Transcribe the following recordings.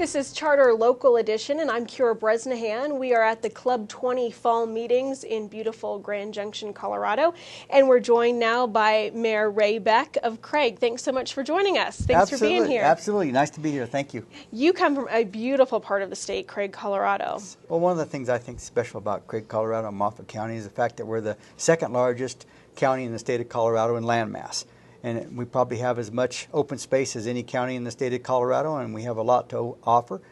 This is Charter Local Edition, and I'm Keira Bresnahan. We are at the Club 20 Fall Meetings in beautiful Grand Junction, Colorado, and we're joined now by Mayor Ray Beck of Craig. Thanks so much for joining us. Thanks for being here. Absolutely. Nice to be here. Thank you. You come from a beautiful part of the state, Craig, Colorado. Well, one of the things I think is special about Craig, Colorado, and Moffat County is the fact that we're the second largest county in the state of Colorado in landmass. And we probably have as much open space as any county in the state of Colorado, and we have a lot to offer,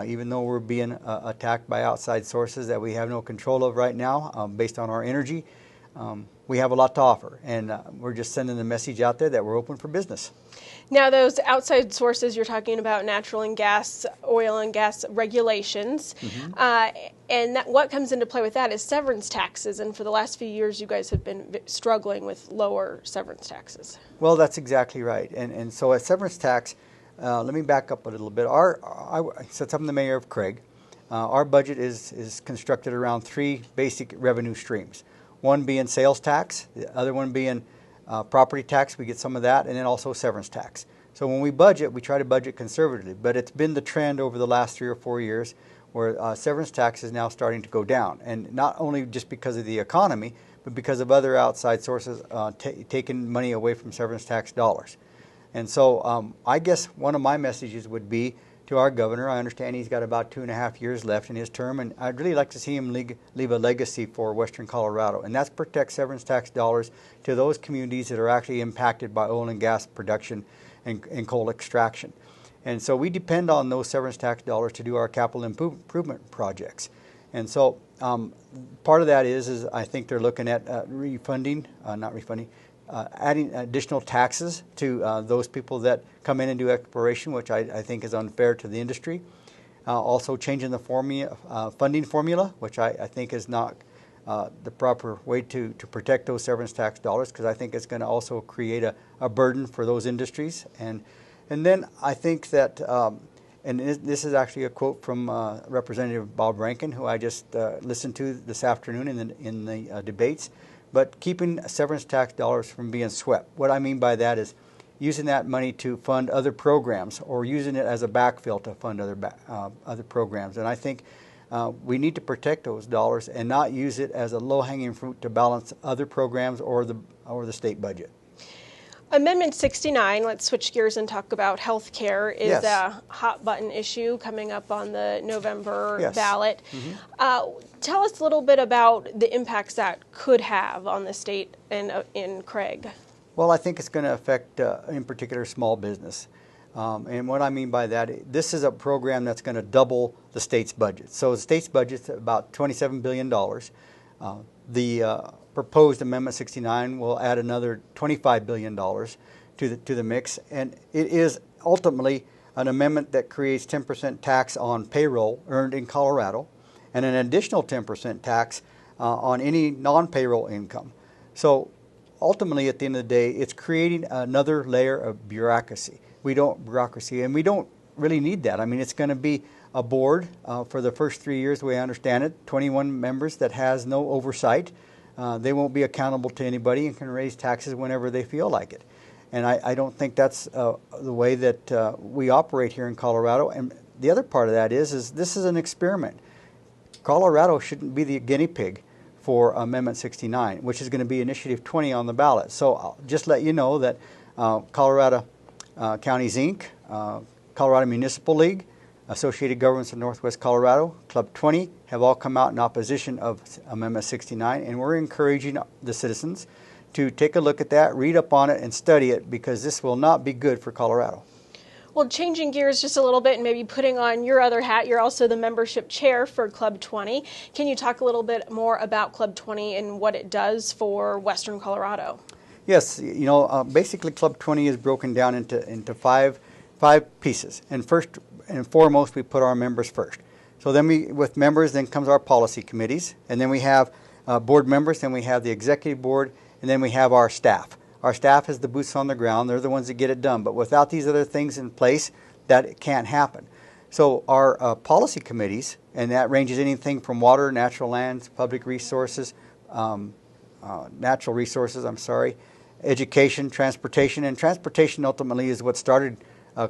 even though we're being attacked by outside sources that we have no control of right now based on our energy. We have a lot to offer, and we're just sending the message out there that we're open for business. Now, those outside sources, you're talking about natural and gas, oil and gas regulations, and what comes into play with that is severance taxes, and for the last few years you guys have been struggling with lower severance taxes. Well, that's exactly right, and so a severance tax, let me back up a little bit. Since I'm the mayor of Craig, our budget is constructed around three basic revenue streams, one being sales tax, the other one being property tax, we get some of that, and then also severance tax. So when we budget, we try to budget conservatively, but it's been the trend over the last 3 or 4 years where severance tax is now starting to go down, and not only just because of the economy, but because of other outside sources taking money away from severance tax dollars. And so I guess one of my messages would be to our governor. I understand he's got about 2.5 years left in his term, and I'd really like to see him leave a legacy for Western Colorado, and that's protect severance tax dollars to those communities that are actually impacted by oil and gas production and coal extraction. And so we depend on those severance tax dollars to do our capital improvement projects. And so part of that is I think they're looking at adding additional taxes to those people that come in and do exploration, which I think is unfair to the industry. Also changing the funding formula, which I think is not the proper way to protect those severance tax dollars, because I think it's going to also create a burden for those industries. And then I think that, and this is actually a quote from Representative Bob Rankin, who I just listened to this afternoon in the debates, but keeping severance tax dollars from being swept. What I mean by that is using that money to fund other programs, or using it as a backfill to fund other programs. And I think we need to protect those dollars and not use it as a low-hanging fruit to balance other programs or the state budget. Amendment 69, let's switch gears and talk about health care, is Yes. a hot-button issue coming up on the November Yes. ballot. Tell us a little bit about the impacts that could have on the state and in Craig. Well, I think it's going to affect, in particular, small business. And what I mean by that, this is a program that's going to double the state's budget. So the state's budget's about $27 billion. The proposed Amendment 69 will add another $25 billion to the mix, and it is ultimately an amendment that creates 10% tax on payroll earned in Colorado and an additional 10% tax on any non-payroll income. So ultimately, at the end of the day, it's creating another layer of bureaucracy. And we don't really need that. I mean, it's going to be a board for the first 3 years, the way I understand it, 21 members that has no oversight. They won't be accountable to anybody and can raise taxes whenever they feel like it. And I don't think that's the way that we operate here in Colorado. And the other part of that is this is an experiment. Colorado shouldn't be the guinea pig for Amendment 69, which is going to be Initiative 20 on the ballot. So I'll just let you know that Colorado Counties, Inc., Colorado Municipal League, Associated Governments of Northwest Colorado, Club 20 have all come out in opposition of Amendment 69, and we're encouraging the citizens to take a look at that, read up on it, and study it, because this will not be good for Colorado. Well, changing gears just a little bit and maybe putting on your other hat, you're also the membership chair for Club 20. Can you talk a little bit more about Club 20 and what it does for Western Colorado? Yes, basically Club 20 is broken down into five pieces. And first and foremost, we put our members first. So then with members, then comes our policy committees, and then we have board members, then we have the executive board, and then we have our staff. Our staff is the boots on the ground. They're the ones that get it done. But without these other things in place, that can't happen. So our policy committees, and that ranges anything from water, natural lands, public resources, education, transportation, and transportation ultimately is what started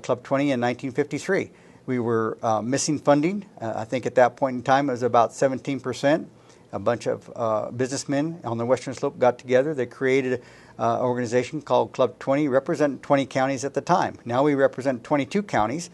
Club 20 in 1953. We were missing funding. I think at that point in time it was about 17%. A bunch of businessmen on the Western Slope got together. They created an organization called Club 20, representing 20 counties at the time. Now we represent 22 counties,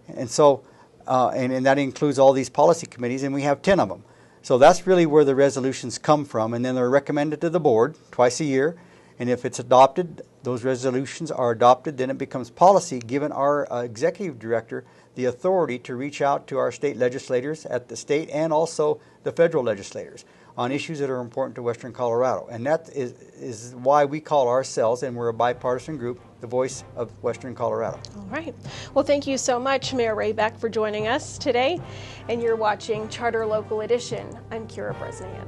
and so and that includes all these policy committees, and we have 10 of them. So that's really where the resolutions come from, and then they're recommended to the board twice a year. And if it's adopted, those resolutions are adopted, then it becomes policy, giving our executive director the authority to reach out to our state legislators at the state and also the federal legislators on issues that are important to Western Colorado. And that is why we call ourselves, and we're a bipartisan group, the voice of Western Colorado. All right. Well, thank you so much, Mayor Ray Beck, for joining us today. And you're watching Charter Local Edition. I'm Keira Bresnahan.